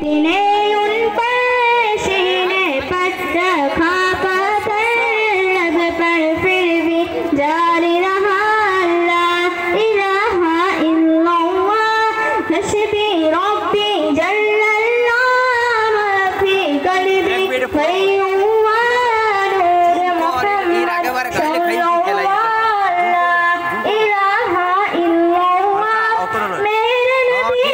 इतने उन पर सीने पट रखा पत्थर लब पर फिर भी जारी रहा ला इलाहा इल्लल्लाह हस्बी रब्बी जल्लल्लाह माफी कल्बी फैयुवा नूर मोहम्मद सल्लल्लाह इलाहा इल्लल्लाह मेरे नबी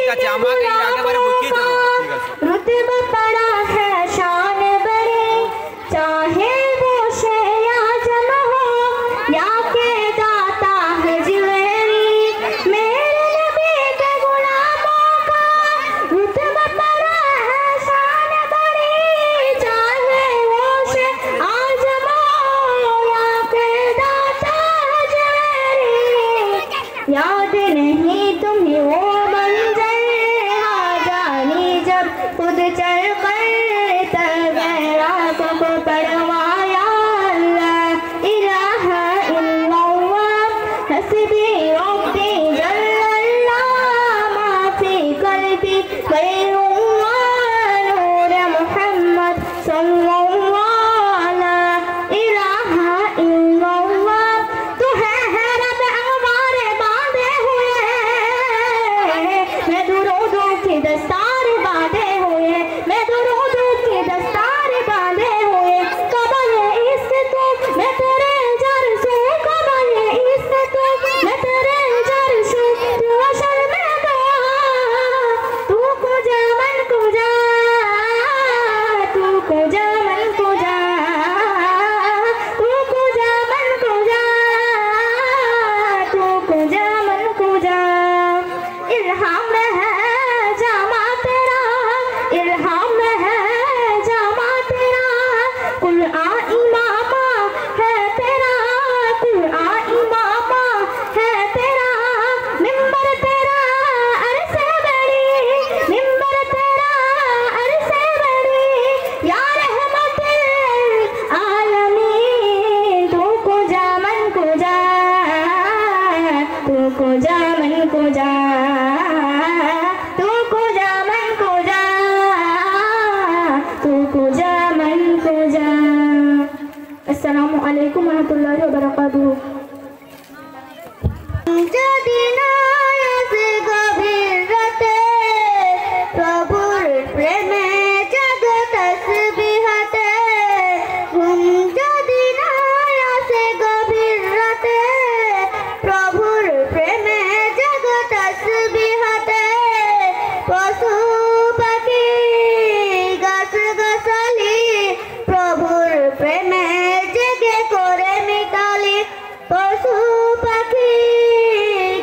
रुतबा पड़ा है शान बड़ी चाहे वो शेया जम हो या के दाता है ज्वेलरी मेरे नबी के गुलामों का रुतबा पड़ा है शान बड़ी चाहे वो शेया जम हो या के दाता है ज्वेलरी याद नहीं तुम्हें वो खुद चल कर तगैरा को पढ़वाया अल्लाह इलाहा इल्लल्लाह हस्बी रब्बी जल्लल्लाह माफी कल्बी फैयुवा नूर मोहम्मद सल्लल्लाह इलाहा इल्लल्लाह तू है रब हमारे बांधे हुए मैं दुरूदों की दस्तार बांधे मैं दुरूदों की दस्तार बांधे हुए कबले इससे तो मैं तेरे जरसू कबले इससे तो मैं तेरे जरसू तू अशर में गया तू कुजा मन कुजा तू कुजा मन कुजा तू कुजा मन कुजा तू कुजा मन कुजा इल्हाम है जामा तेरा इल्हाम है जामा तेरा कुल आ इमामा है तेरा कुल आ इमामा है तेरा मिंबर तेरा अरसे बड़ी मिंबर तेरा अरसे बड़ी या रहमतुल आलमीन तू को जा मन को जा तू को जा मन को जा अस्सलामुअलैकुम वरहमतुल्लाहि वबरकातुहू যদি নায়াস গভীর রাতে প্রভুর প্রেমে জাগো তসবিহাতে ঘুম যদি নায়াস গভীর রাতে প্রভুর প্রেমে জাগো তসবিহাতে পশু পাখি গাছ গাছালি প্রভুর প্রেমে জেগে করে মিতালি পশু পাখি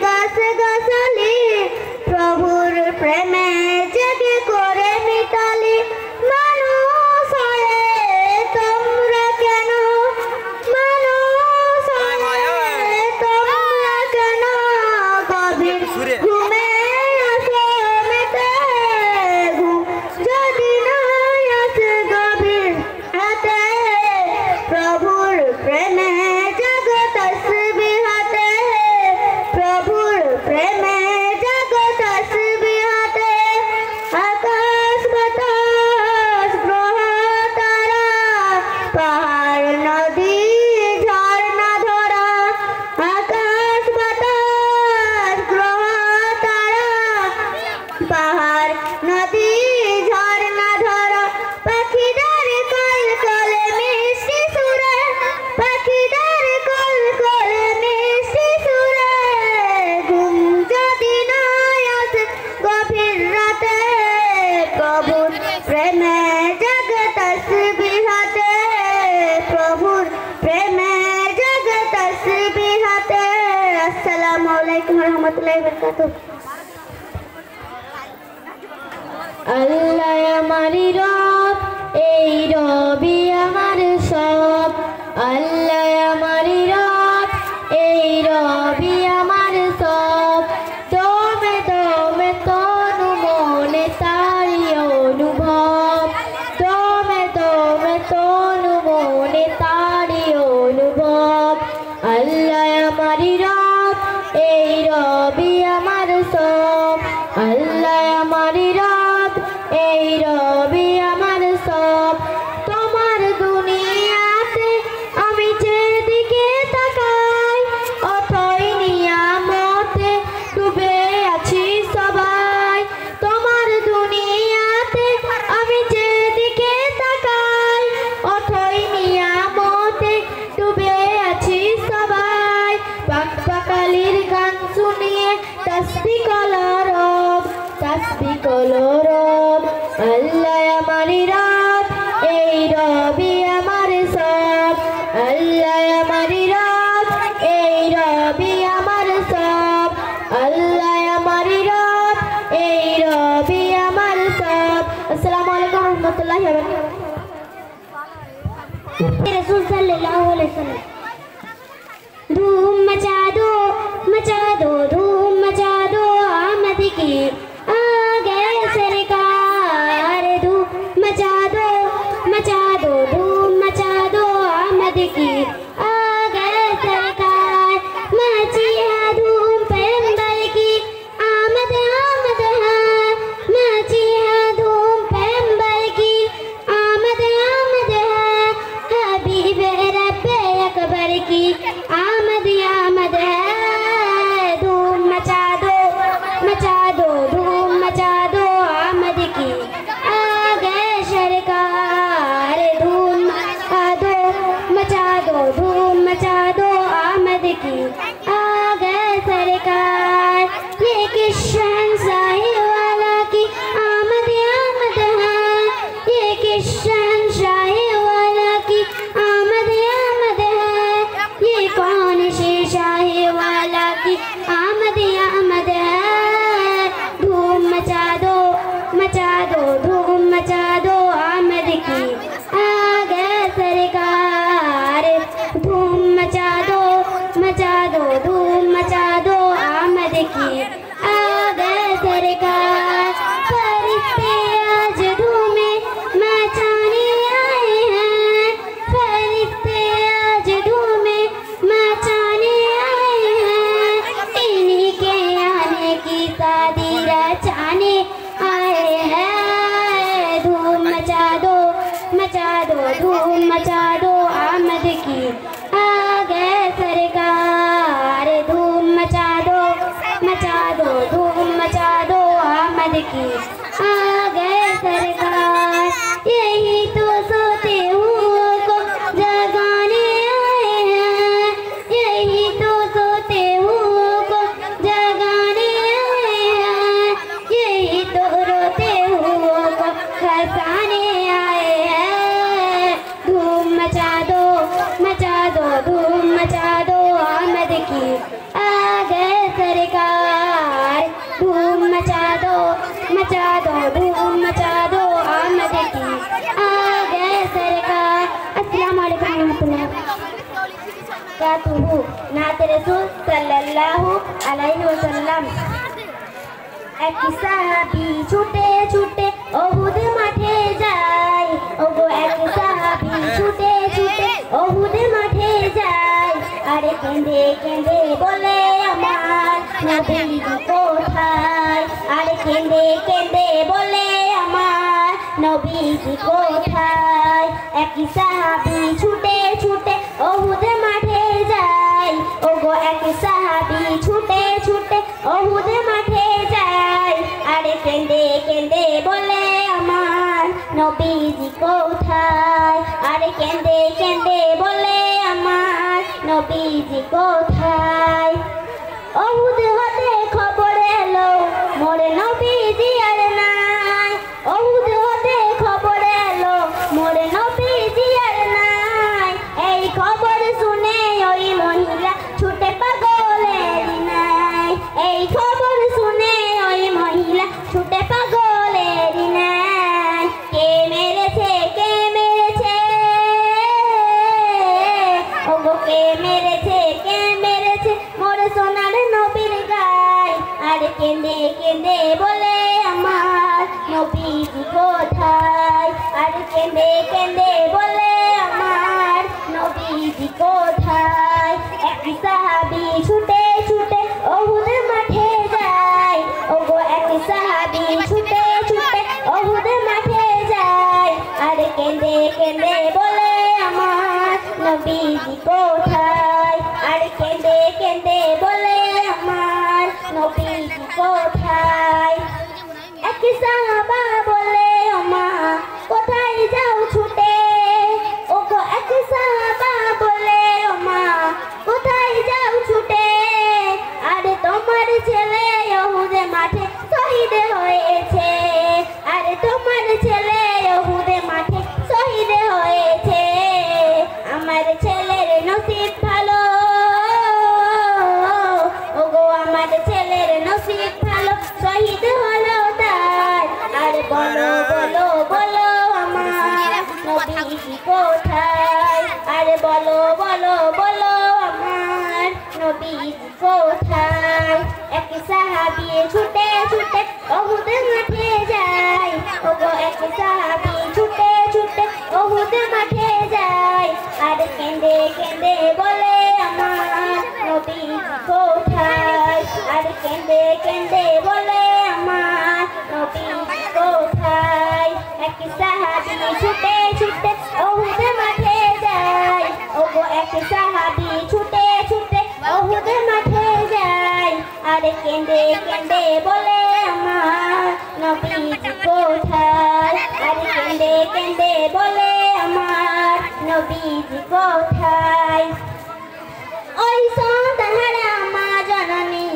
গাছ গাছালি প্রভুর প্রেমে জেগে করে মিতালি মানুষ হয়ে তোমরা কেন মানুষ হয়ে তোমরা কেন গভীর ঘুমে আসো মেতে ঘুম যদি না আসে গভীর হাতে প্রভুর প্রেমে জাগো তসবিহাতে প্রভুর প্রেমে জাগো তসবিহাতে আকাশ বাতাস গ্রহ তারা পাহাড় নদী ঝর্ণা ধরা আকাশ বাতাস গ্রহ তারা পাহাড় নদী ঝর্ণা ধরা পাখিদের কল কলে মিষ্টি সুরে পাখিদের কল কলে মিষ্টি সুরে ঘুম যদি না আসে গভীর রাতে প্রভুর প্রেমে জাগে তসবিহাতে প্রভুর প্রেমে জাগে তসবিহাতে আসসালামু আলাইকুম ওয়া রাহমাতুল্লাহি ওয়া বারাকাতুহু আল্লাহ আমারি রব এই রবি আমার সব আল্লাহ আমারি রব এই রবি আমার সব তোমে তোমে তনু মনে তারি অনুভব তোমে তোমে তনু মনে তারি অনুভব আল্লাহ আমারি রব এই রবি আমার সব আল্লাহ আমারি রব এই রবি আমার সব তোমার দুনিয়াতে আমি যেদিকে তাকাই অথই নিয়ামতে ডুবে আছি সবাই তোমার দুনিয়াতে আমি যেদিকে তাকাই অথই নিয়ামতে ডুবে আছি সবাই পাকালির গান শুনিয়ে তসবিহ কলরব আল্লাহ আমারি রব এই রবি আমার সব আল্লাহ আমারি রব এই রবি আমার সব আল্লাহ আমারি রব এই রবি আমার সব। আসসালামু আলাইকুম ওয়া রাহমাতুল্লাহি ওয়া বারাকাতুহু। রাসূল সাল্লাল্লাহু अलैहि वसल्लम धूम मचा दो धूम मचा दो आमद की आ गए सरकार धूम मचा दो धूम मचा दो आमद की आ गए सरकार मची है धूम पैगंबर की आमद आमद है मची है धूम पैगंबर की आमद आमद है हबीब रब्बे अकबर की आमद आमद है धूम मचा दो धूम मचा दो आमद की आ गए सरकार धूम मचा दो धूम मचा दो आमद की आ गए सरकार ये किस शहंशाही वाला की आमद आमद है ये किस शहंशाही वाला की आमद आमद है ये कौन सी शाही वाला की आमद आमद है धूम मचा दो धूम मचा दो आमद की आ गए सरकार धूम मचा दो धूम मचा दो आमद की आ गए सरकार फरिश्ते आज धूमे मचाने आए हैं फरिश्ते आज धूमे मचाने आए हैं इन्हीं के आने की शादी रचाने आए हैं धूम मचा दो धूम मचा दो आमद की आ गए सरकार धूम मचा दो धूम मचा दो आमद की आ गए सरकार यही तो सोते हुओं को जगाने आए हैं यही तो सोते हुओं को जगाने आए हैं यही तो रोते हुओं को हंसाने आए हैं धूम मचा दो धूम मचा दो आमद की आ गए सरकार धूम मचा दो धूम मचा दो आमद की आ गए सरकार। अस्सलामु अलैकुम रहमतुल्लाह कातुहु नात रसूल सल्लल्लाहु अलैहि वसल्लम एक साहाबी छूटे छूटे ओहुद माठे যায় ওগো এক সাহাবী ছুটে ছুটে ওহুদ মাঠে যায় আরে কেঁদে কেঁদে বলে আমার নবী কোথায় আরে কেঁদে কেঁদে বলে আমার নবীজি কোথায় এক সাহাবী ছুটে ছুটে ওহুদ মাঠে যায় ওগো এক সাহাবী ছুটে ছুটে ওহুদ মাঠে যায় আরে কেঁদে কেঁদে বলে আমার নবীজি কোথায় আরে কেঁদে কেঁদে বলে আমার নবীজি কোথায় ওহুদ হতে খবর এলো মোরে নবীজি আর নাই ওহুদ হতে খবর এলো মোরে নবীজি আর নাই এই খবর শুনে ওই মহিলা ছুটে পাগলের নাই এই খবর শুনে ওই মহিলা ছুটে পাগলের নাই কে মেরেছে ওগো কে মেরেছে মোর সোনার নবীর গায় আরে কেঁদে কেঁদে বলে আমার নবীজি কোথায় আরে কেঁদে কেঁদে বলে আমার নবীজি কোথায় এক সাহাবী ছুটে ছুটে ওহুদ মাঠে যায় ওগো এক সাহাবী ছুটে ছুটে ওহুদ মাঠে কেঁদে বলে আমার নবীজি কোথায়, আর কেঁদে কেঁদে বলে আমার নবীজি কোথায়। এক সাহাবা বলে ও মা কোথায় যাও ছুটে, ওগো এক সাহাবা বলে ও মা কোথায় যাও ছুটে, আরে তোমার ছেলে উহুদে মাঠে শহীদ হয়েছে, আরে তোমার ছেলে উহুদে মাঠে শহীদ হয়েছে। আমার ছেলের নসিব ভালো, ওগো আমার ছেলের নসিব ভালো, শহীদ হলো তার। আর বলো বলো বলো আমার নবীজি কোথায়, আরে বলো বলো বলো আমার নবীজি কোথায়। এক সাহাবী ছুটে ছুটে উহুদ মাঠে যায়, ওগো এক সাহাবী ছুটে ছুটে উহুদ মাঠে যায়, আর কেঁদে কেঁদে বলে আমার নবীজি কোথায়, আর কেঁদে কেঁদে বলে আমার নবীজি কোথায়। এক সাহাবী ছুটে ছুটে উহুদ মাঠে যায়, ওগো এক সাহাবী ছুটে ছুটে উহুদ মাঠে যায়, আর কেঁদে কেঁদে বলে আমার নবীজি কোথায়, আর কেঁদে কেঁদে বলে আমার নবীজি কোথায়। ওই সন্তানহারা মা জননী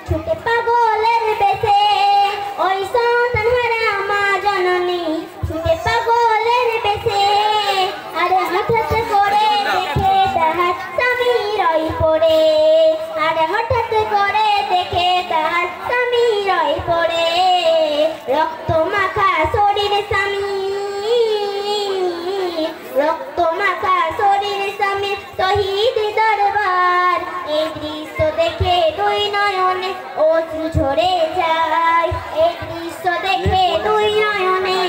ছুটে পাগলের বেশে, ওই সন্তানহারা মা জননী ছুটে পাগলের বেশে, আরে হঠাৎ করে দেখে তাহার স্বামী রই পড়ে, আরে হঠাৎ করে দেখে তাহার স্বামী রই পড়ে। রক্ত মাখা শরীর স্বামী, রক্ত মাখা শরীর স্বামী শহীদ দরবার। এই দৃশ্য দেখে দুই নয়নে অশ্রু ঝরে যায়, এই দৃশ্য দেখে দুই নয়নে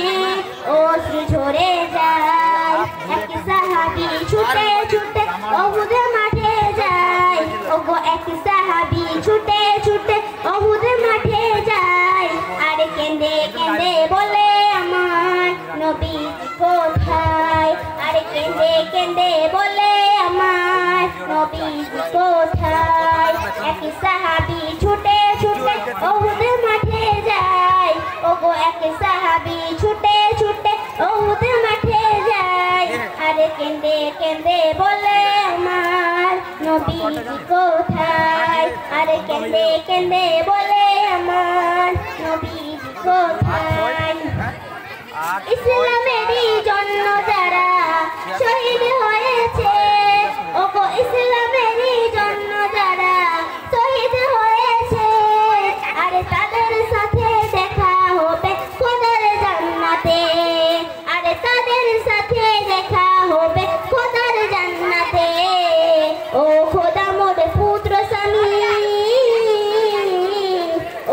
অশ্রু ঝরে যায়। এক সাহাবী ছুটে ছুটে উহুদ মাঠে যায়, ওগো এক সাহাবী ছুটে ছুটে উহুদ মাঠে যায়, আর কেঁদে কেঁদে বলে আমার নবীজি কোথায়, আর কেঁদে কেঁদে বলে আমার নবীজি কোথায়। এক সাহাবী ছুটে ছুটে উহুদ মাঠে যায়, ওগো এক সাহাবী ছুটে ছুটে উহুদ মাঠে যায়, আর কেঁদে কেঁদে বলে আমার নবীজি কোথায়, আর কেঁদে কেঁদে বলে আমার নবীজি কোথায়। ইসলামেরই জন্য যারা শহীদ হয়েছে, ওগো ইসলামেরই জন্য যারা শহীদ হয়েছে, আরে তাদের সাথে দেখা হবে খোদার জান্নাতে, আরে তাদের সাথে দেখা হবে খোদার জান্নাতে। ও খোদা মোর পুত্র স্বামী,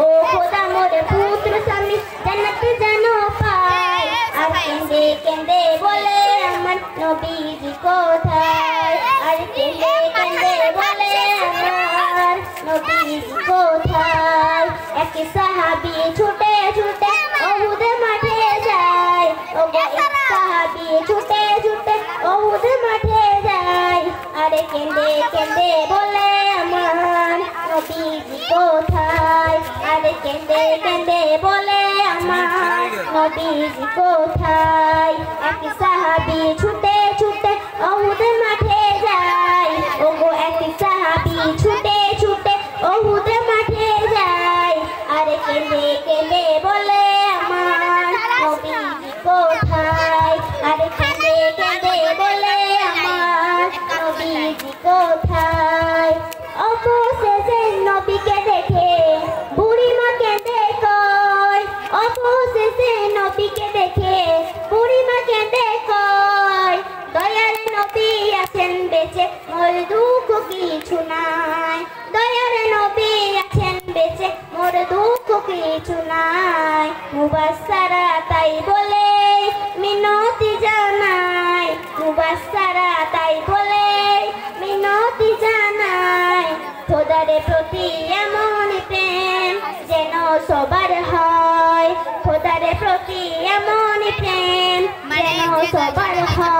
ও খোদা মোর পুত্র স্বামী জান্নাত যেন পায়, আর কেঁদে কেঁদে বলে আমার নবীজি কোথায়, আর কেঁদে কেঁদে বলে আমার নবীজি কোথায়। এক সাহাবী ছুটে ছুটে উহুদ মাঠে যায়, ওগো এক সাহাবী ছুটে ছুটে উহুদ মাঠে যায়, আর কেঁদে কেঁদে বলে আমার নবীজি কোথায়, আর কেঁদে কেঁদে বলে আমার নবীজি কোথায়। এক সাহাবী ছুটে ছুটে উহুদ মাঠে যায়, ওগো এক সাহাবী ছুটে ছুটে উহুদ মাঠে যায়, আর কেঁদে কেঁদে বলে আমার নবীজি কোথায়, আর কেঁদে কেঁদে বলে আমার নবীজি কোথায়। অবশেষে নবীকে দেখে বুড়িমা কেঁদে কয়, অবশেষে নবীকে দেখে বুড়িমা কেঁদে কয়, দয়ার নবী আছেন বেঁচে মোর দুঃখ কিছু নাই, দয়ার নবী আছেন বেঁচে মোর দুঃখ কিছু নাই। মুবাশশারা তাই বলে মিনতি জানাই, মুবাশশারা তাই বলে মিনতি জানাই, খোদার প্রতি এমন প্রেম যেন সবার হয়, খোদার প্রতি এমন প্রেম যেন সবার হয়।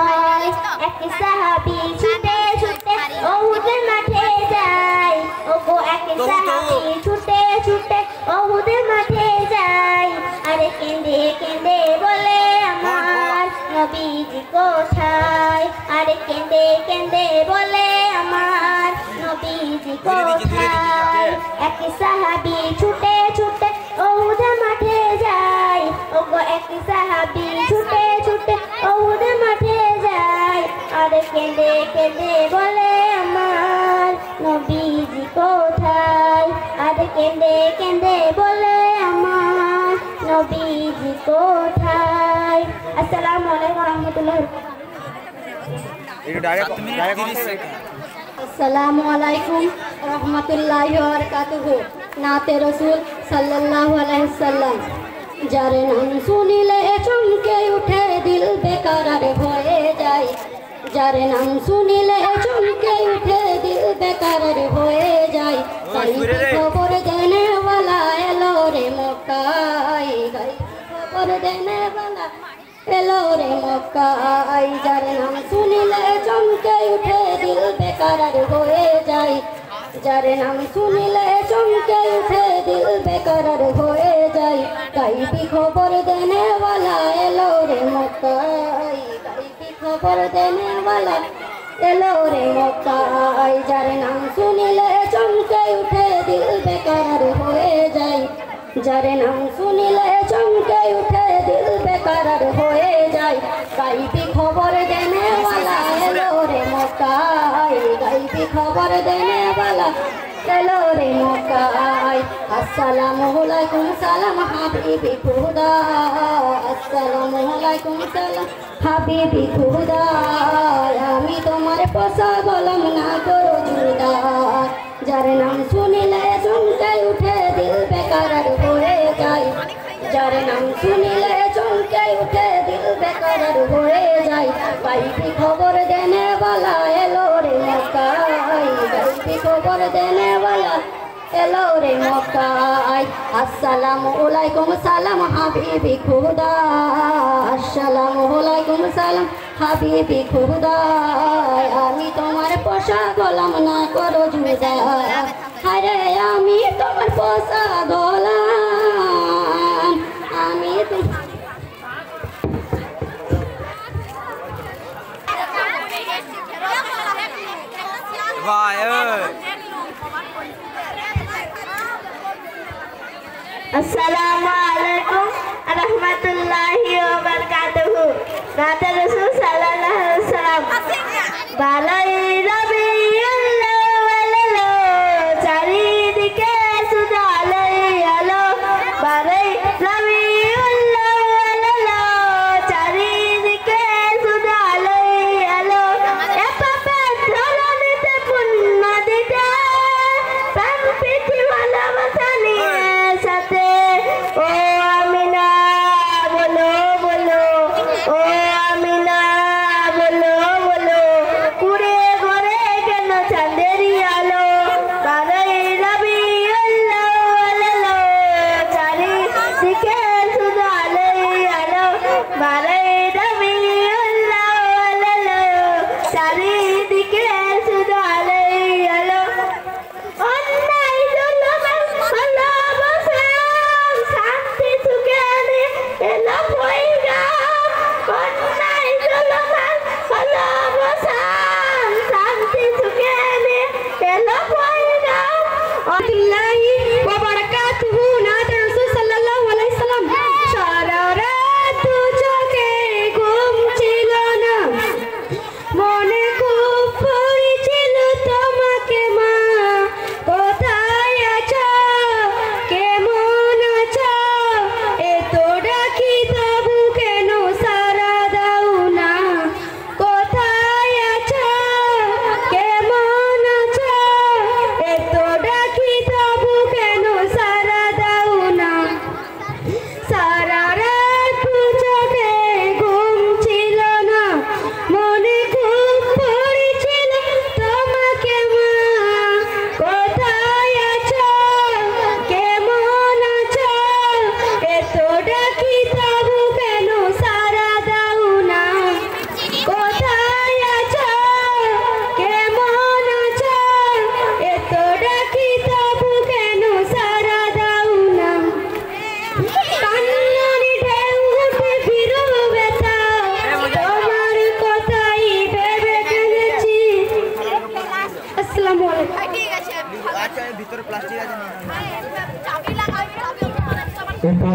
সাহাবী ছুটে ছুটে উহুদের মাঠে যায় ওগো এক সাহাবী ছুটে ছুটে উহুদের মাঠে যায় আরে কেঁদে কেঁদে বলে আমার নবীজি কোথায় আরে কেঁদে কেঁদে বলে আমার নবীজি কোথায় এক সাহাবী ছুটে ছুটে উহুদের মাঠে যায় ওগো এক সাহাবী ছুটে ছুটে উহুদের মাঠে যায় আরে কেঁদে কেঁদে বলে আমার নবীজি কোথায় আরে কেঁদে কেঁদে বলে আমার নবীজি কোথায় আসসালামু আলাইকুম ওয়া রাহমাতুল্লাহি अस्सलामु अलैकुम रहमतुल्लाहि व बरकातुहू नाते रसूल सल्लल्लाहु अलैहि वसल्लम যার নাম শুনিলে চমকে উঠে দিল বেকরার হয়ে যায় যার নাম শুনিলে চমকে উঠে দিল বেকরার হয়ে যায় তাই খবর দেনে वाला এলো রে মক্কায় গাই খবর দেনে वाला এলো রে মক্কায় যার নাম শুনিলে চমকে উঠে দিল বেকরার হয়ে যায় যার নাম শুনিলে চমকে উঠে দিল বেকরার হয়ে যায় গাইবি খবর দেনে वाला এলো রে মক্কায় গাইবি খবর দেনে वाला এলো রে মক্কায় যার নাম শুনিলে চমকে উঠে দিল বেকরার হয়ে যায় যার নাম শুনিলে চমকে উঠে দিল বেকরার হয়ে যায় গাইবি খবর দেনে वाला এলো রে মক্কায় গাইবি খবর দেনে वाला এলো রে মক্কায় আসসালামু আলাইকুম সালাম হাবিবি খুদা আসসালামু আলাইকুম সালাম হাবিবি খুদা আমি তোমার পোষা গোলাম না করো জুদা যার নাম শুনিলে চমকে উঠে দিল বেকরার হয়ে যায় যার নাম শুনিলে চমকে উঠে দিল বেকরার হয়ে যায় গাইবি খবর দেনে वाला এলো রে মক্কায় গাইবি খবর দেনে वाला এলো রে মক্কায় আসসালামু আলাইকুম সালাম হাবিবি খুদা আসসালামু আলাইকুম সালাম হাবিবি খুদা আমি তোমার পোষা গোলাম না করো জুদা আরে আমি তোমার পোষা গোলাম আমি अस्सलामु अलैकुम रहमतुल्लाहि व बरकातुहू नाते रसूल सल्लल्लाहु अलैहि वसल्लम बालाई रबिउल अव्वल चारिदिके सुदालै आलो बालाई रबिउल अव्वल चारिदिके सुदालै आलो ए पापा धरनीते पुण्य दिते প্রাণ প্রীতি ভালোবাসা নিয়ে সাথে ও আমিনা বলো বলো ও আমিনা বলো বলো কুড়ে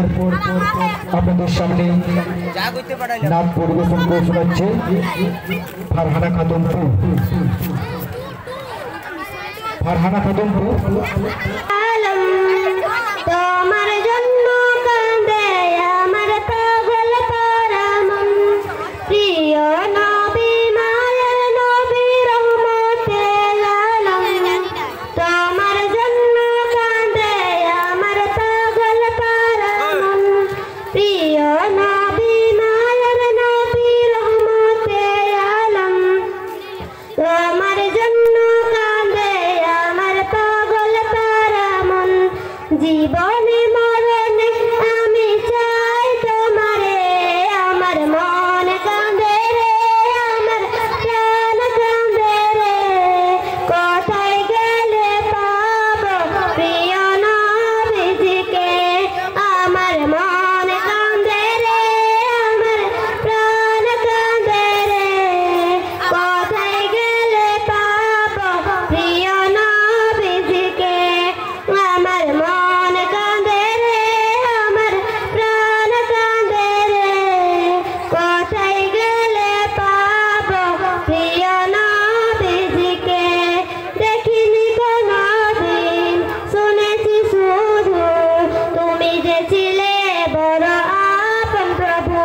এরপর আপনাদের সামনে নাচ পরিবেশন করে শোনাচ্ছে ফারহানা খাতুনপুর। ফারহানা খাতুনপুর। তোমার জন্য কাঁদে আমার পাগল পারা মন, প্রিয় নবী মায়ের নবী রহমতের আলম। তোমার জন্য কাঁদে আমার পাগল পারা মন, প্রিয় নবী মায়ের নবী রহমতের আলম। তোমার জন্য কাঁদে আমার পাগল পারা মন, জীবনে মরণে আমি চাই তোমারে। আমার মন কাঁদে রে, আমার প্রাণ কাঁদে রে, কোথায় গেলে পাবো প্রিয় নবীজিকে। আমার মন কাঁদে রে, আমার প্রাণ কাঁদে রে, কোথায় গেলে পাবো প্রিয় নবীজিকে। আমার মন কাঁদে রে, আমার প্রাণ কাঁদে রে, কোথায় গেলে পাবো প্রিয় নবীজিকে। দেখিনি কোনদিন, শুনেছি শুধু তুমি যে ছিলে বড় আপন প্রভু।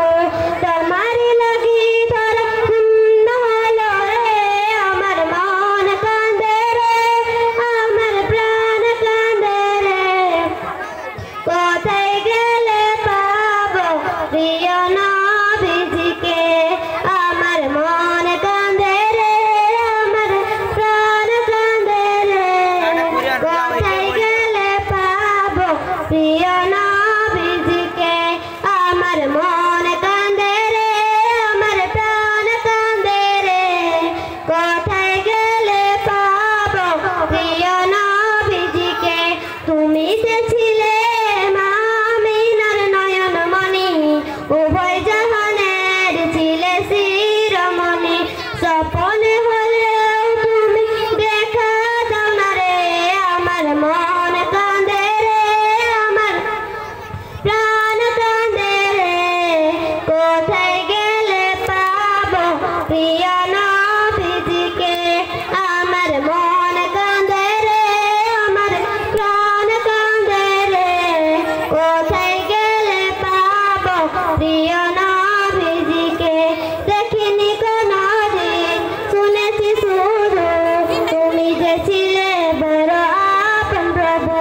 তোমারই লাগি ধরা শূন্য হলো রে, আমার মন কাঁদে রে, আমার প্রাণ কাঁদে রে, কোথায় গেলে পাবো প্রিয় নবীজিকে। আমার মন কাঁদে রে, আমার প্রাণ কাঁদে রে, কোথায় গেলে পাবো প্রিয় নবীজিকে। আমার মন কাঁদে রে, আমার প্রাণ কাঁদে রে, কোথায় গেলে পাবো প্রিয় নবীজিকে। তুমি যে ছিলে মা আমিনার নয়নমণি, উভয় জাহানের ছিলে শিরোমণি। স্বপনে হলেও তুমি দেখা দাও না রে, আমার মন কাঁদে রে, আমার প্রাণ কাঁদে রে, কোথায় গেলে পাবো প্রিয় নবীজিকে। আমার মন কাঁদে রে, আমার প্রাণ কাঁদে রে, কোথায় গেলে পাবো প্রিয় নবীজিকে। দেখিনি কোনদিন, শুনেছি শুধু তুমি যে ছিলে বড় আপন প্রভু।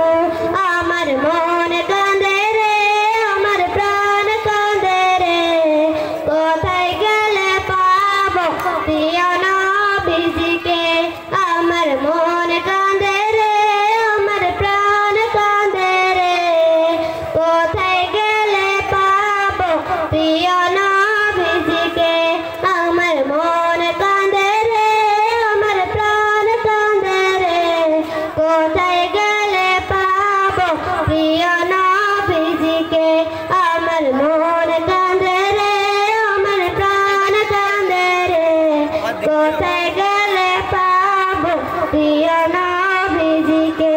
আমার মন কাঁদে রে, আমার প্রাণ কাঁদে রে, কোথায় গেলে পাবো প্রিয় নবীজিকে। আমার মন কাঁদে রে, আমার প্রাণ কাঁদে রে, কোথায় গেলে পাবো প্রিয় নবীজিকে। আমার মন কাঁদে রে, আমার প্রাণ কাঁদে রে, কোথায় গেলে পাবো প্রিয় নবীজিকে। আমার মন কাঁদে রে, আমার প্রাণ কাঁদে রে, কোথায় গেলে পাবো প্রিয় নবীজিকে।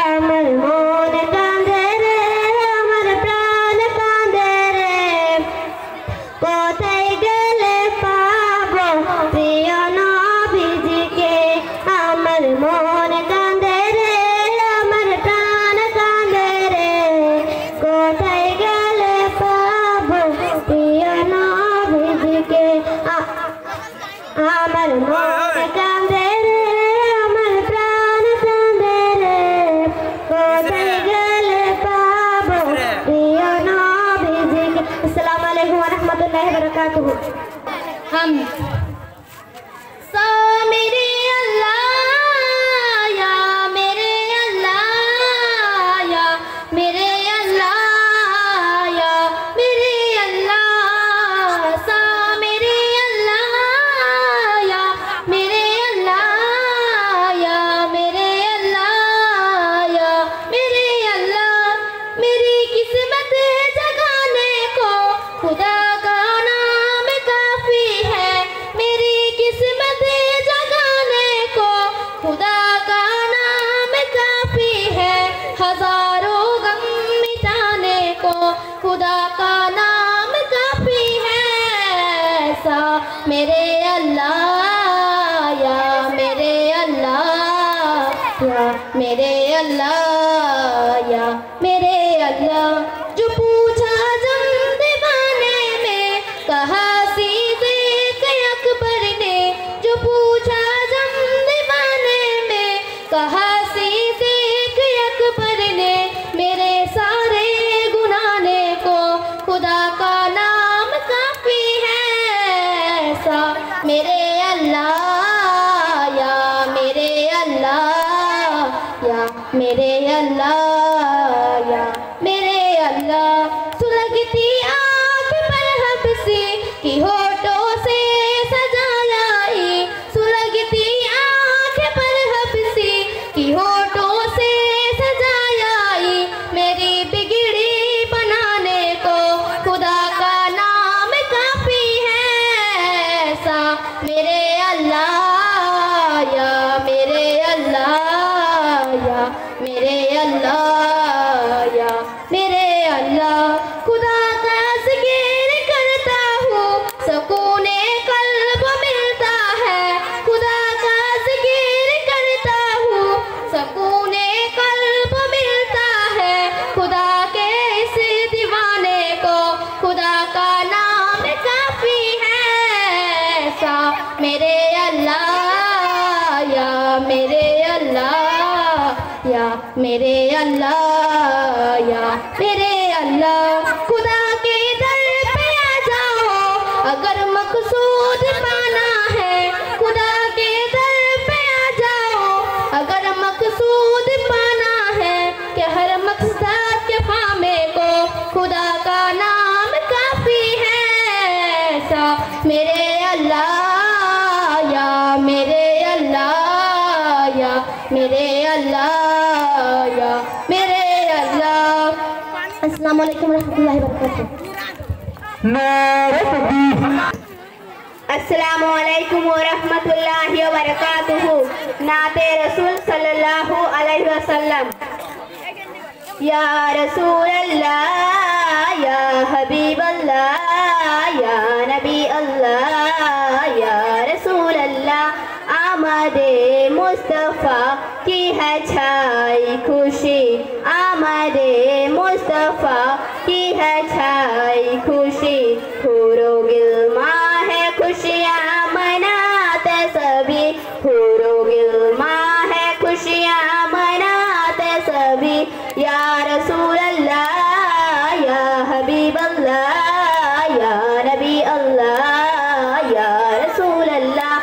আমার মন কাঁদে রে, আমার প্রাণ কাঁদে রে, কোথায় গেলে পাবো প্রিয় নবীজিকে। আমার মন কাঁদে রে, আমার প্রাণ কাঁদে রে, কোথায় গেলে পাবো প্রিয় নবীজিকে। আমার মন কাঁদে রে, আমার প্রাণ কাঁদে রে, কোথায় গেলে পাবো প্রিয় নবীজিকে। আসসালামু আলাইকুম ওয়া রাহমাতুল্লাহি ওয়া বারাকাতুহু। हम मेरे अल्लाह या मेरे अल्लाह या मेरे अल्लाह या मेरे अल्लाह, सा मेरे अल्लाह या मेरे अल्लाह या मेरे अल्लाह या मेरे अल्लाह। मेरी किस्मत जगाने को खुदा का नाम काफी है, मेरी किस्मत जगाने मेरे अल्लाह या मेरे अल्लाह या मेरे अल्लाह या मेरे अल्लाह। जो पूछा जम दीवाने में कहा सिद्दीक़ अकबर ने, जो पूछा जम दीवाने में कहा सिद्दीक़ अकबर ने, मेरे सारे गुनाने को खुदा का नाम काफी है ऐसा। मेरे अल्लाह या मेरे अल्लाह या मेरे अल्लाह या मेरे अल्लाह। सुलगती आँख पर हबसी की होठों से सजाई, सुलगती आँख पर हबसी की होठों से सजाई, मेरी बिगड़ी बनाने को खुदा का नाम काफी है ऐसा। मेरे अल्लाह या मेरे अल्लाह या मेरे अल्लाह या मेरे अल्लाह। खुदा का ज़िक्र करता हूँ सुकूने कल्ब मिलता है, खुदा का ज़िक्र करता हूँ सुकूने कल्ब मिलता है, खुदा के इस दीवाने को खुदा का नाम काफी है ऐसा। मेरे अल्लाह या मेरे अल्लाह या मेरे अल्लाह या मेरे अल्लाह। खुदा के दर पे आ जाओ अगर मकसूद पाना है, खुदा के दर पे आ जाओ अगर मकसूद पाना है, कि हर मकसद के फामे को खुदा का नाम काफी है ऐसा। मेरे अल्लाह या मेरे अल्लाह या मेरे अल्लाह या मेरे अल्लाह। अस्सलाम वालेकुम रहमतुल्लाहि व बरकातुहू। नारे तकबीर। अस्सलामु अलैकुम व रहमतुल्लाहि व बरकातुहू। नाते रसूल सल्लल्लाहु अलैहि वसल्लम। या रसूल अल्लाह या हबीब अल्लाह या नबी अल्लाह या रसूल अल्लाह। आमदे मुस्तफ़ा की है छाई खुशी, आमदे मुस्तफ़ा की है छाई खुशी, हुरो गिलमा है खुशियाँ मनाते सभी, हुरो गिलमा है खुशियाँ मनाते सभी। या रसूल अल्लाह या हबीब अल्लाह या नबी अल्लाह या रसूल अल्लाह।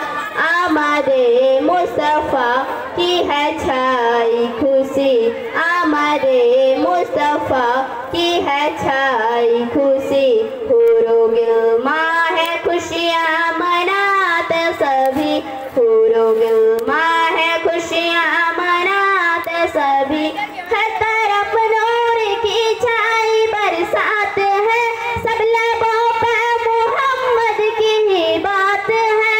आमदे मुस्तफ़ा की है छाई खुशी, आमदे मुस्तफ़ा की है छाई खुशी, हुरो गिलमा है खुशियाँ मनाते सभी, हुरो गिलमा है खुशियाँ मनाते सभी। हर तरफ नूर की छाई बरसात है, सब लबों पे मोहम्मद की ही बात है।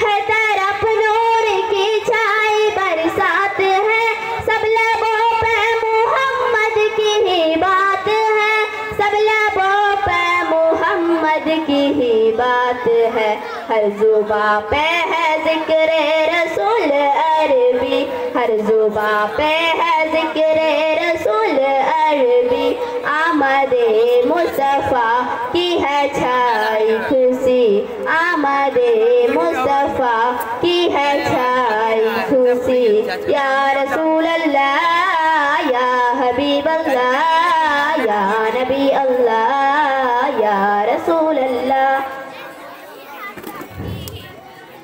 हर तरफ नूर की छाई बरसात है, सब लबों पे मोहम्मद की ही बात है, सब लबों पे मोहम्मद की ही बात है। हर जुबां पे है जिक्र रसूल अरबी, हर जुबां पे है जिक्र रसूल अरबी। आमदे मुस्तफ़ा की है छाई खुशी, आमदे मुस्तफ़ा की है छाई खुशी। या रसूल अल्लाह या हबीब अल्लाह या नबी अल्लाह या रसूल अल्लाह।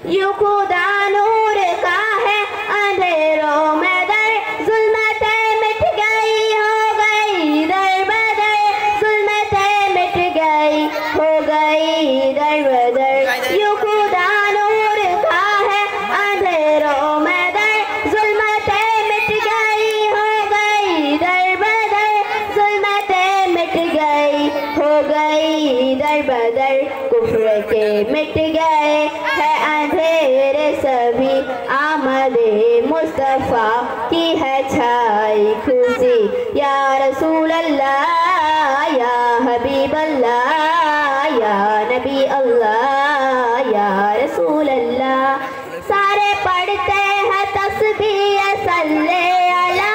यूं खुदा नूर का है अंधेरों में दर, जुल्मतें मिट गई हो गई दर बदर, जुल्मतें मिट गई हो गई दर बदर। यूं खुदा नूर का है अंधेरों में दर, जुल्मतें मिट गई हो गई दर बदर, जुल्मतें मिट गई हो गई दर बदर। कुफ्र के मिट गए है अंधेरे सभी, आमदे मुस्तफ़ा की है छाई खुशी। या रसूल अल्लाह या हबीब अल्लाह या नबी अल्लाह या रसूल अल्लाह। सारे पढ़ते हैं तस्बीह सल्ले अला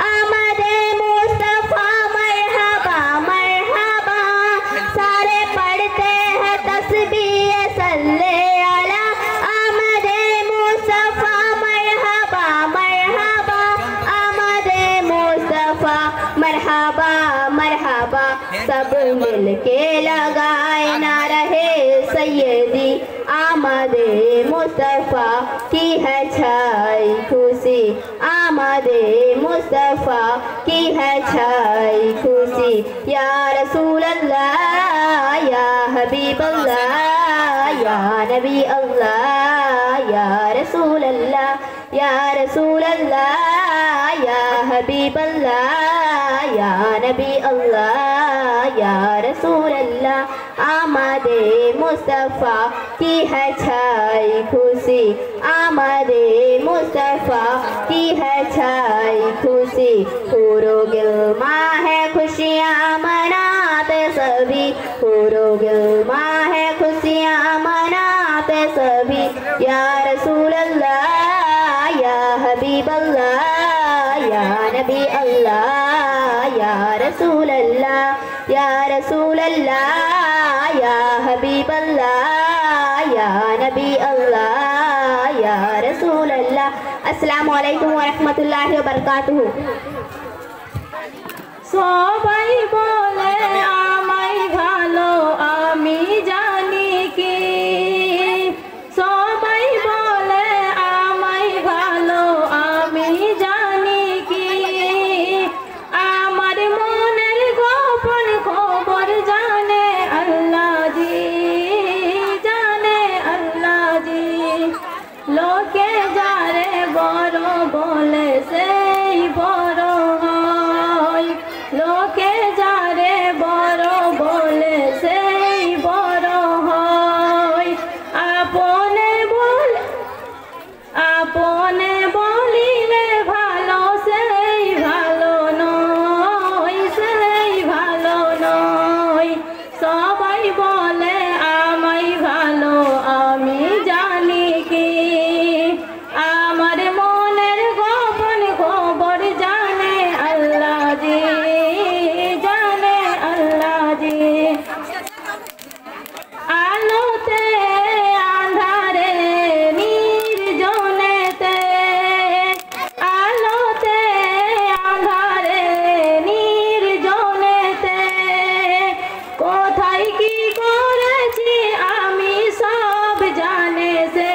आमदे मुस्तफा मरहबा मरहबा। सारे पढ़ते हैं तस्बीह सल्ले अला आमदे मुस्तफा मरहबा मरहबा आमदे मुस्तफा मरहबा मरहबा। सब मिलके लगाए ना रहे सैयदी आमदे मुस्तफा की है छाई खुशी आमदे मुस्तफा की है छाई खुशी। या रसूल अल्लाह या हबीब अल्लाह या नबी अल्लाह या रसूल अल्लाह या रसूल अल्लाह या हबीब अल्लाह या नबी अल्लाह या रसूल अल्लाह। आमदे मुस्तफा की है छाई खुशी आमदे मुस्तफा की है छाई खुशी। पूरो गिलमा है खुशियाँ मनाते सभी पूरो गिलमा है खुशियाँ मनाते सभी। या रसूल अल्लाह या हबीब अल्लाह या नबी अल्लाह या रसूल अल्लाह या रसूल अल्लाह या हबीब अल्लाह या नबी अल्लाह या रसूल अल्लाह। अस्सलामु अलैकुम व रहमतुल्लाहि व बरकातुहू। সবাই বলে আমায় ভালো আমি জানি কি সবাই বলে আমায় ভালো আমি জানি কি আমার মনের গোপন খবর জানে আল্লাহ জি লোকে যারে বড় বলে সেই বড় হয় লোকে যারে বড় বলে সেই বড় হয়। আপনে বলিলে ভালো সেই ভালো নয় সেই ভালো নয়। সবাই বলে আমায় ভালো আমি জানি কি আমার মনের গোপন খবর জানে আল্লাহ জি আলোতে আঁধারে নির্জনেতে আলোতে আঁধারে নির্জনেতে কোথায় কি করেছি আমি সব জানে সে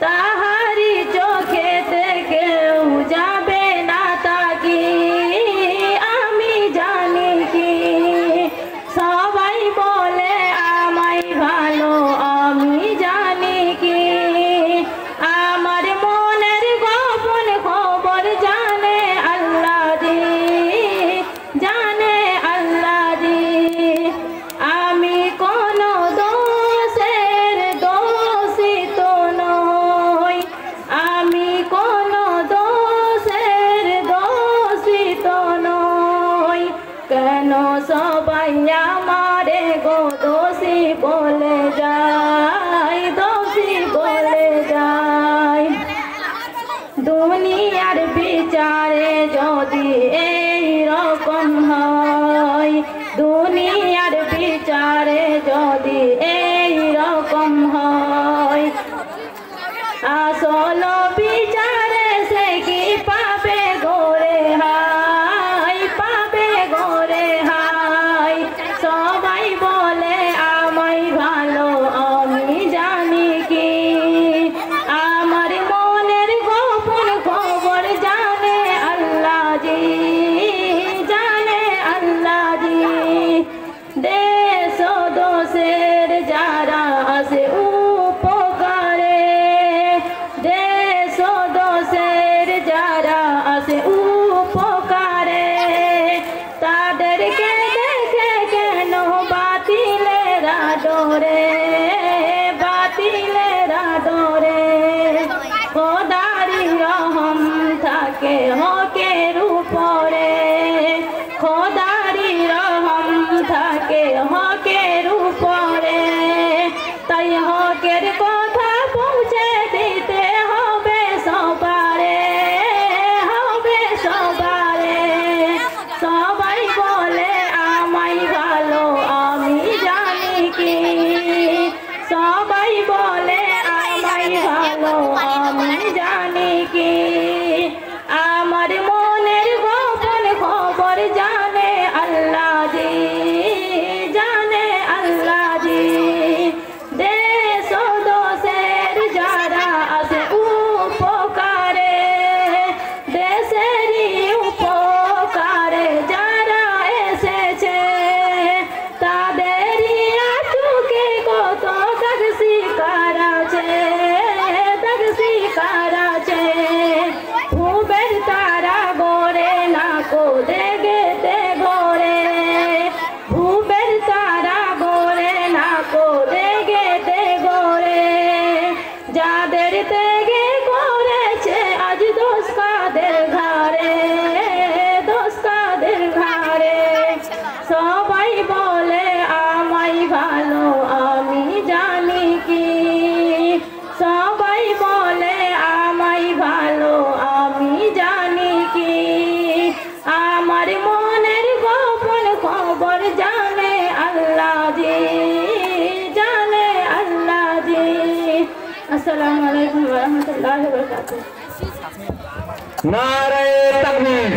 তাহারি চোখেতে কেউ যাবে না তাকি আমি জানি কি সবাই বলে আমায় ভালো আমি জানি কি আমার মনের গোপন খবর জানে আল্লাহ জি আমি কোনো দোষের দোষিত নই আমি কোনো দোষের দোষিত নই। কেন সবাই আমারে গো দোষী বলে যায় দুনিয়ার বিচারে যদি এই রকম হয় দুনিয়ার বিচারে যদি এই রকম হয় আসল বিচারে সে কি পাবে গোরে হাই সবাই বলে আমায় ভালো আমি জানি কি আমার মনের গোপন খবর জানে আল্লাহ জি দেশ দোষে बोले आमाई भालो आमी जानी की सबाई बोले आमाई भालो आमी जानी की आमार मोनेर गोपन खबर जाने अल्लाह जी जाने अल्लाह जी। अस्सलामु अलैकुम व रहमतुल्लाहि व बरकातुहू। नारे तकबीर,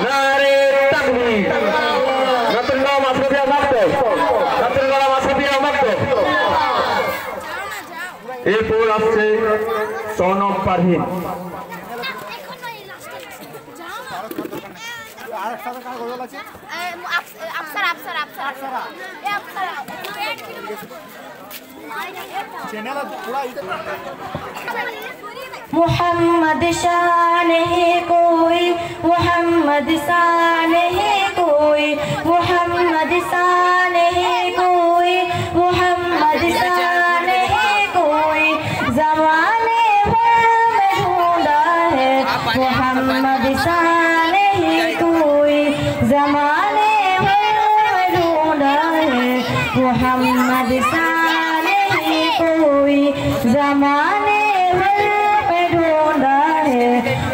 नारे तकबीर। नतुल्लाह मासुबिया मक्तब, नतुल्लाह मासुबिया मक्तब। এরপর আসছে সনম পারহিন। मोहम्मद शान है कोई मोहम्मद शान है कोई मोहम्मद शान है कोई मोहम्मद शान है कोई ज़माने भर में ढूंढा है मोहम्मद शान है कोई ज़माने भर में ढूंढा है मोहम्मद शान है कोई ज़माने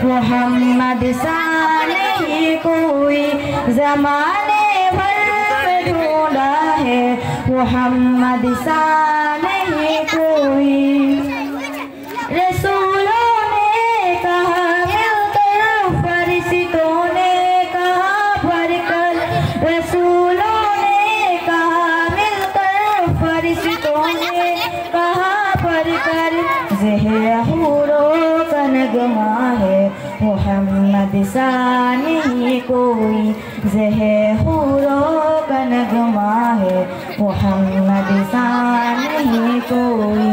मोहम्मद शान ही कोई ज़माने भर में ढूंढा है मोहम्मद शान ही कोई। रसूलों ने कहा मिलकर फरिश्तों ने कहा भरकर रसूलों ने कहा मिलकर फरिश्तों ने कहा भरकर ज़हरा का नगमा है मोहम्मद शान ही कोई ज़हरा का नगमा है मोहम्मद शान ही कोई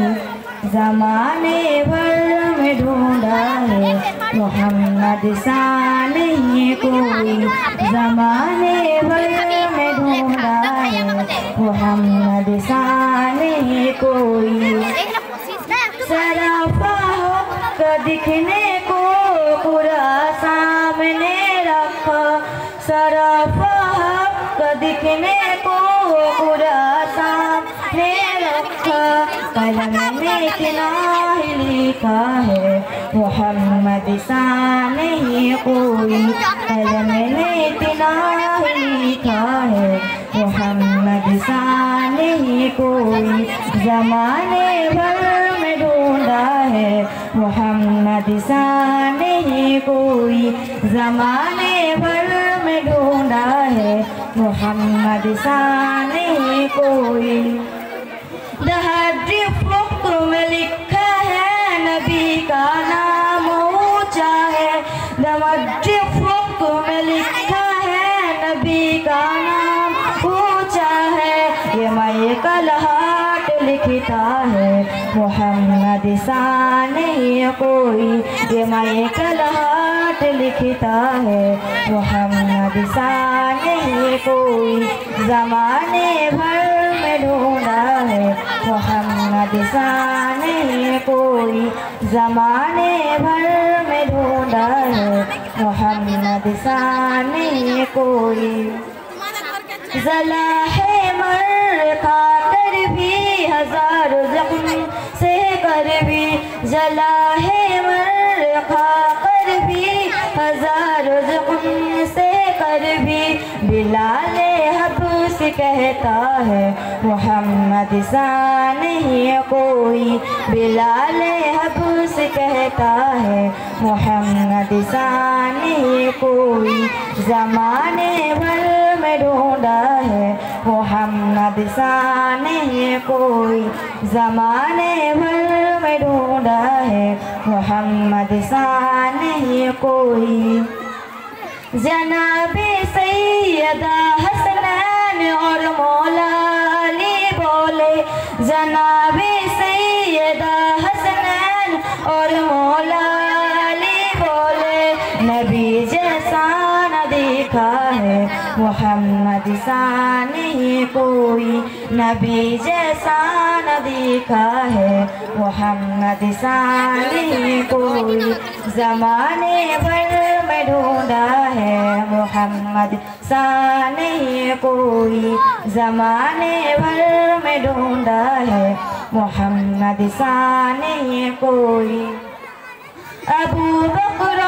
ज़माने भर में ढूंढा है मोहम्मद शान ही कोई ज़माने भर में ढूंढा है मोहम्मद शान ही कोई। सराफा का दिखने को पूरा सामने रखा सराफा का दिखने को पूरा सामने रखा कलम में इतना ही लिखा है मोहम्मद शान ही कोई कलम में इतना ही लिखा है मोहम्मद शान ही कोई ज़माने भर में ढूंढा है मोहम्मद शान ही कोई ज़माने भर में ढूंढा है मोहम्मद शान ही कोई। दहरी फ़ुक्र में लिखा है नबी का नाम ऊंचा है दहरी फ़ुक्र में लिखा है नबी का नाम ऊंचा है ये मैं कलहाट लिखता है मोहम्मद शान ही कोई ये मैं कलहाट लिखता है मोहम्मद शान ही कोई ज़माने भर में ढूंढा है मोहम्मद शान ही कोई ज़माने भर में ढूंढा है मोहम्मद शान ही कोई। जला है मर खाकर भी हज़ारों ज़ख्म से कर भी जला है मर खाकर भी हज़ारों ज़ख्म से कर भी बिलाल हब्स कहता है मोहम्मद शान ही कोई बिलाल हब्स कहता है मोहम्मद शान ही कोई ज़माने भर में ढूंढा है मोहम्मद शान ही कोई ज़माने भर में ढूंढा है मोहम्मद शान ही कोई। जनाबे सैयदा हसनैन और मौला अली बोले जनाबे सैयदा हसनैन और मौला अली बोले नबी जैसा न देखा है मोहम्मद सा नहीं कोई, नबी जैसा न दिखा है मोहम्मद सा नहीं कोई। ज़माने भर में ढूंढा है मोहम्मद सा नहीं कोई, ज़माने भर में ढूंढा है मोहम्मद सा नहीं कोई। अबू बकर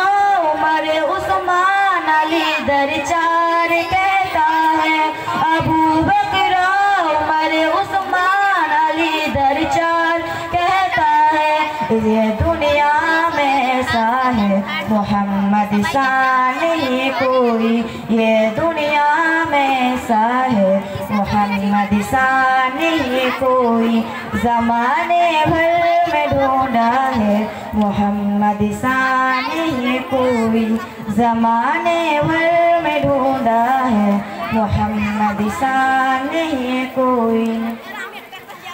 उमर उस्मान अली दर चार कहता है, अबू बकर उमर उस्मान अली दर चार कहता है, ये दुनिया में ऐसा है मोहम्मद सा नहीं कोई, ये दुनिया में ऐसा है मोहम्मद सा नहीं कोई। ज़माने भर में ढूंढा है मोहम्मद सा नहीं कोई, ज़माने भर में ढूंढा है मोहम्मद सा नहीं कोई।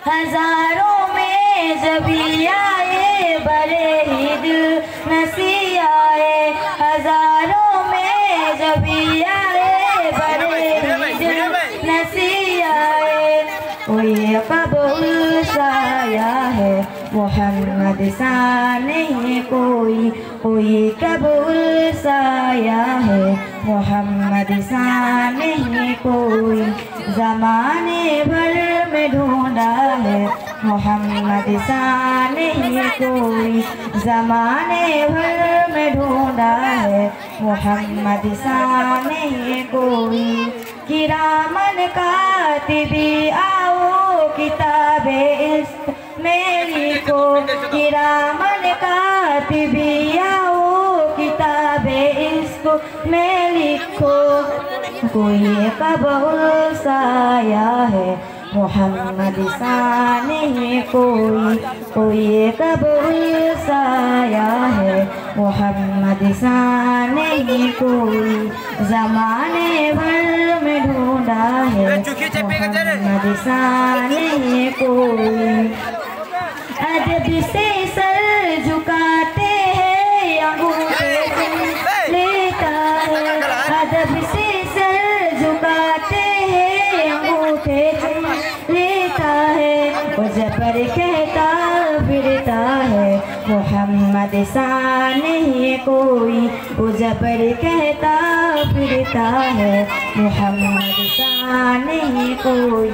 हजारों में जबी आए बड़े ही दिल नसी आए, हजारों में जबी आए बड़े ही दिल नसी आए, कोई कबूल साया है मोहम्मद सा नहीं कोई, कोई कबूल साया है मोहम्मद सा नहीं कोई। ज़माने भर में ढूंढा है मोहम्मद सा नहीं कोई, ज़माने भर में ढूंढा है मोहम्मद सा नहीं कोई। किरामन कातिबी आओ किताबे इश्क में लिखो, किरामन कातिबी आओ किताबे इश्क में लिखो, कोई कबूल साया है मोहम्मद सा नहीं कोई, कोई कबूल साया है मोहम्मद सा नहीं कोई। ज़माने भर में ढूंढा है मोहम्मद सा नहीं कोई। अदब से सर झुकाते हैं अंगूठे चूम लेता है, अदब से सर झुकाते हैं अंगूठे चूम लेता है, वो जबर कहता फिरता है मोहम्मद सा नहीं कोई, वो जबर कहता फिरता है मोहम्मद सा नहीं कोई।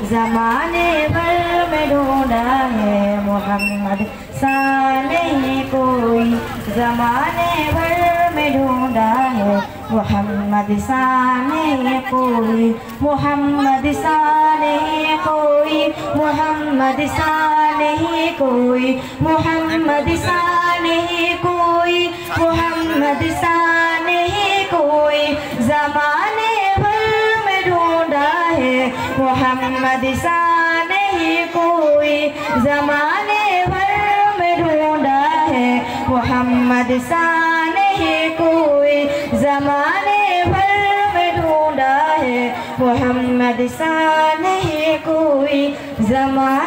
ज़माने भर में ढूंढा है मोहम्मद सा नहीं कोई, ज़माने भर में ढूंढा है मोहम्मद सा नहीं कोई, मोहम्मद सा नहीं कोई, मोहम्मद सा नहीं कोई, मोहम्मद सा नहीं कोई, मोहम्मद सा नहीं कोई। ज़माने भर में ढूंढा है मोहम्मद सा नहीं कोई, ज़माने भर में ढूंढा है मोहम्मद सा नहीं कोई, ज़माने भर में ढूंढा है मोहम्मद सा नहीं कोई।